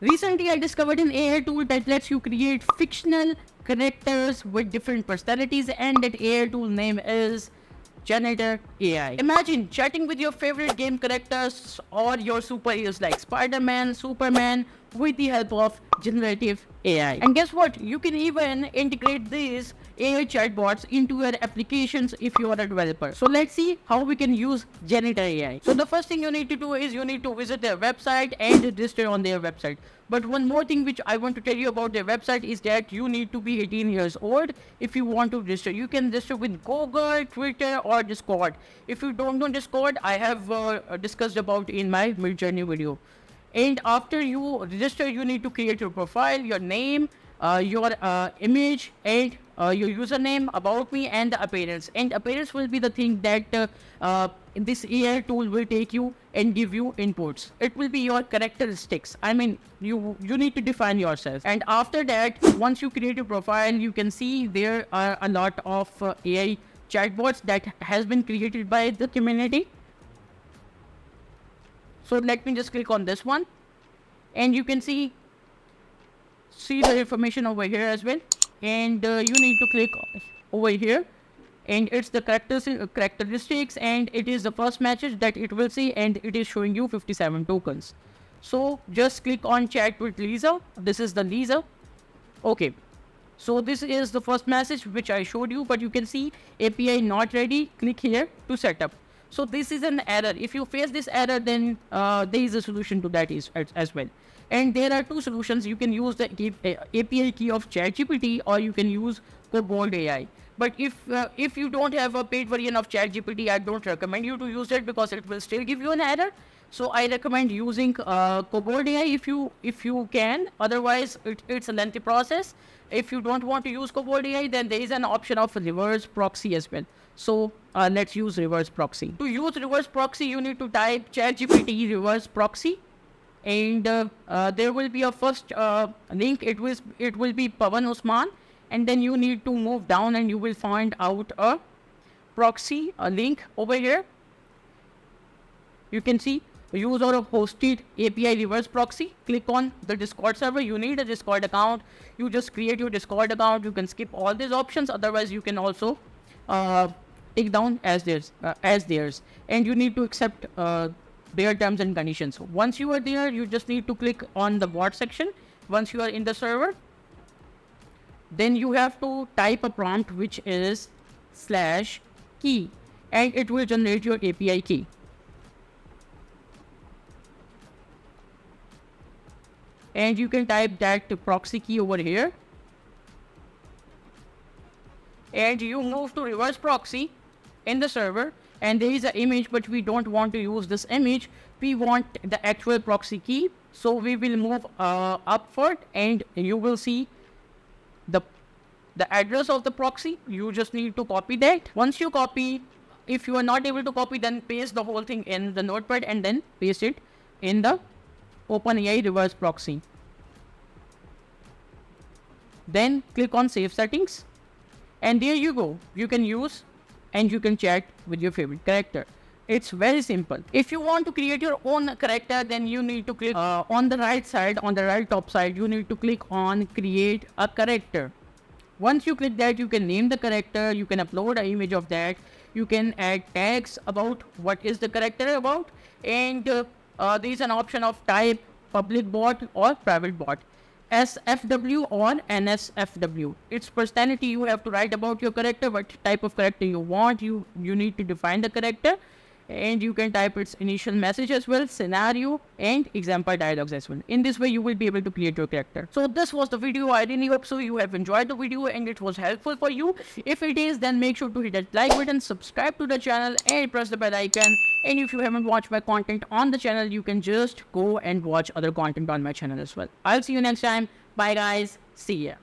Recently, I discovered an AI tool that lets you create fictional characters with different personalities, and that AI tool name is Janitor AI. Imagine chatting with your favorite game characters or your superheroes like Spider-Man, Superman with the help of generative AI. And guess what? You can even integrate these AI chatbots into your applications if you are a developer. So let's see how we can use Janitor AI. So the first thing you need to do is you need to visit their website and register on their website. But one more thing which I want to tell you about their website is that you need to be 18 years old if you want to register. You can register with Google, Twitter or Discord. If you don't know Discord, I have discussed about in my mid-journey video. And after you register, you need to create your profile, your name, your image, and your username, about me, and the appearance. And appearance will be the thing that this AI tool will take you and give you inputs. It will be your characteristics. I mean, you need to define yourself. And after that, once you create your profile, you can see there are a lot of AI chatbots that has been created by the community. So let me just click on this one, and you can see the information over here as well. And you need to click over here, and it's the characteristics, and it is the first message that it will see, and it is showing you 57 tokens. So just click on chat with Lisa. This is the Lisa. Okay. So this is the first message which I showed you, but you can see API not ready. Click here to set up. So this is an error. If you face this error, then there is a solution to that as well. And there are two solutions. You can use the API key of ChatGPT, or you can use Kobold AI. But if you don't have a paid version of ChatGPT, I don't recommend you to use it because it will still give you an error. So I recommend using Kobold AI if you can. Otherwise, it's a lengthy process. If you don't want to use Kobold AI, then there is an option of reverse proxy as well. So let's use reverse proxy. To use reverse proxy, you need to type ChatGPT reverse proxy, and there will be a first link. It will be Pawan Usman, and then you need to move down, and you will find out a proxy link over here. You can see user of hosted API reverse proxy. Click on the Discord server. You need a Discord account. You just create your Discord account. You can skip all these options. Otherwise, you can also take down as theirs, and you need to accept their terms and conditions. Once you are there, you just need to click on the bot section. Once you are in the server, then you have to type a prompt which is /key, and it will generate your API key. And you can type that proxy key over here, and you move to reverse proxy in the server, and there is an image, but we don't want to use this image. We want the actual proxy key. So we will move upward, and you will see the address of the proxy. You just need to copy that. Once you copy, if you are not able to copy, then paste the whole thing in the notepad and then paste it in the OpenAI reverse proxy. Then click on save settings, and there you go. You can use and you can chat with your favorite character. It's very simple. If you want to create your own character, then you need to click on the right side, on the right top side, you need to click on create a character. Once you click that, you can name the character, you can upload an image of that, you can add tags about what is the character about, and there is an option of type public bot or private bot, SFW or NSFW. It's personality. You have to write about your character, what type of character you want. You need to define the character, and you can type its initial message as well, scenario, and example dialogues as well. In this way, you will be able to create your character. So this was the video. I really hope so you have enjoyed the video and it was helpful for you. If it is, then make sure to hit that like button, subscribe to the channel, and press the bell icon. And if you haven't watched my content on the channel, you can just go and watch other content on my channel as well. I'll see you next time. Bye guys. See ya.